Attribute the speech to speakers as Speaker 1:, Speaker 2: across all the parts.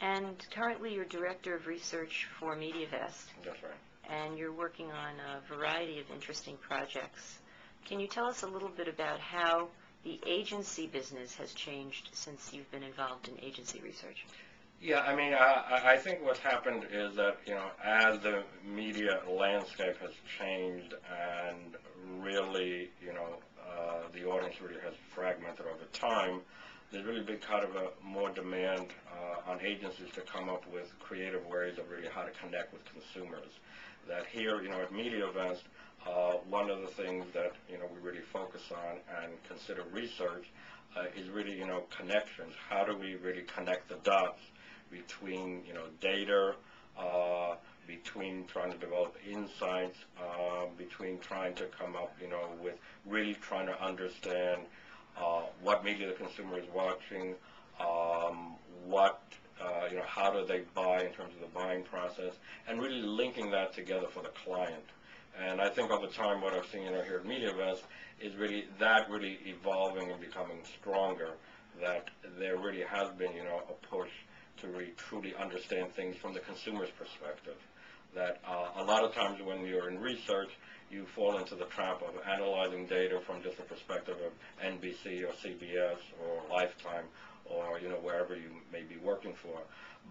Speaker 1: And currently you're Director of Research for Mediavest.
Speaker 2: That's right.
Speaker 1: And you're working on a variety of interesting projects. Can you tell us a little bit about how the agency business has changed since you've been involved in agency research?
Speaker 2: Yeah, I mean, I think what's happened is that, as the media landscape has changed and really, the audience really has fragmented over time, there's really been kind of a more demand on agencies to come up with creative ways of really how to connect with consumers. That here, at Mediavest, one of the things that, we really focus on and consider research is really, connections. How do we really connect the dots between, data, between trying to develop insights, between trying to come up, with really trying to understand what media the consumer is watching, how do they buy in terms of the buying process, and really linking that together for the client. And I think over time what I've seen here at Mediavest is really evolving and becoming stronger, that there really has been a push to really truly understand things from the consumer's perspective. That a lot of times when you're in research, you fall into the trap of analyzing data from just the perspective of NBC or CBS or Lifetime or wherever you may be working for.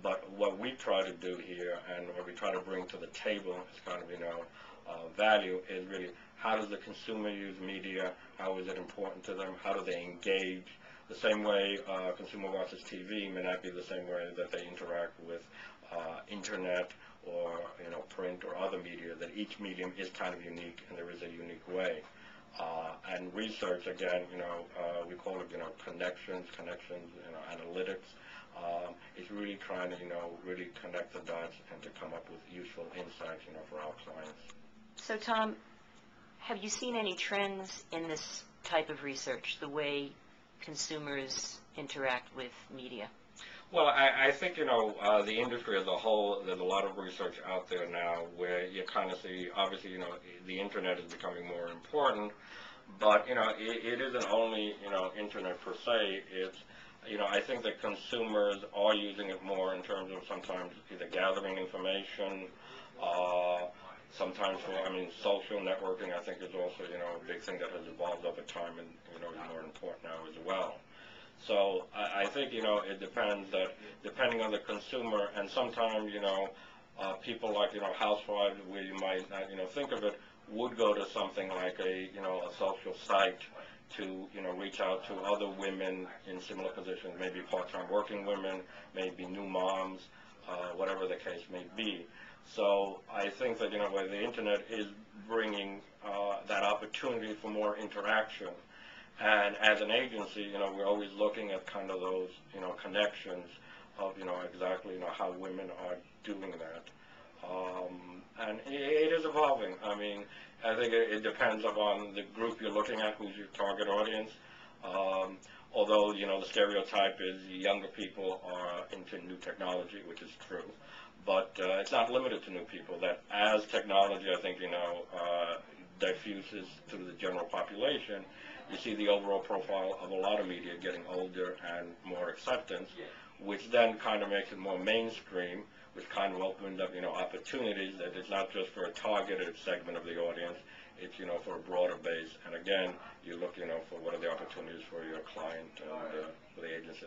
Speaker 2: But what we try to do here and what we try to bring to the table is kind of value is really how does the consumer use media, how is it important to them, how do they engage. The same way a consumer watches TV may not be the same way that they interact with internet or print or other media. That each medium is kind of unique and there is a unique way. And research, again, we call it connections, analytics. It's really trying to really connect the dots and to come up with useful insights for our clients.
Speaker 1: So Tom, have you seen any trends in this type of research, the way consumers interact with media?
Speaker 2: Well, I think, the industry as a whole, there's a lot of research out there now where you kind of see, obviously, the internet is becoming more important, but, it isn't only, internet per se. It's, I think that consumers are using it more in terms of sometimes either gathering information, sometimes for, social networking, I think is also, a big thing that has evolved over time and, is more important now as well. So I think, it depends that depending on the consumer, and sometimes, people like, housewives where you might not, think of it, would go to something like a social site to, reach out to other women in similar positions, maybe part-time working women, maybe new moms, whatever the case may be. So I think that, where the internet is bringing that opportunity for more interaction. And as an agency, we're always looking at kind of those, connections of, exactly, how women are doing that. And it is evolving. I mean, I think it depends upon the group you're looking at, who's your target audience. Although, the stereotype is younger people are into new technology, which is true. But it's not limited to new people. That as technology, I think, diffuses to the general population, you see the overall profile of a lot of media getting older and more acceptance, which then kind of makes it more mainstream, which kind of opens up, opportunities that it's not just for a targeted segment of the audience, it's, for a broader base. And again, you look, for what are the opportunities for your client and for the agency